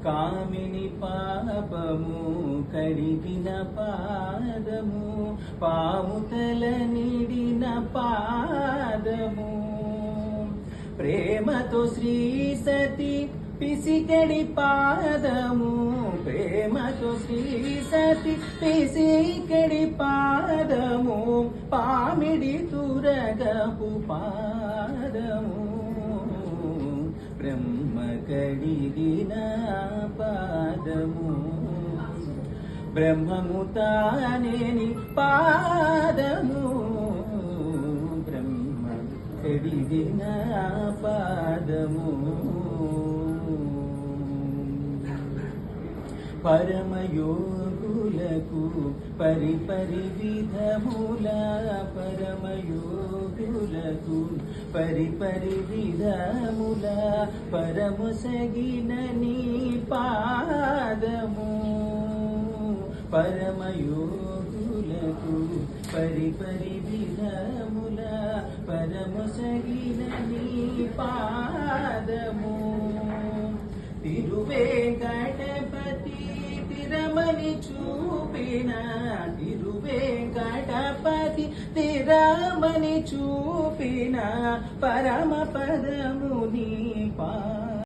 కామిని పాపము కడిగిన పాదము, పాముతల నిడిన పాదము, ప్రేమతో శ్రీ సతి పిసికడి పాదము, ప్రేమతో శ్రీ సతి పిసికడి పాదము, పామిడి తురగపు పాదము, బ్రహ్మ కడిగిన పాదము, బ్రహ్మము తానేని పాదము, బ్రహ్మ కడిగిన పాదము, పరమయోగులకు పరిపరి విధముల, పరమయోగులకు పరిపరి విధముల, పరమొసగిన నీ పాదము, పరమయోగులకు పరిపరి విధముల, పరమొసగిన నీ పాదము, తిరువేంకటపతి తిరమని చూపిన, తిరువేంకటపతి తిరమని చూపిన పరమ పదము నీ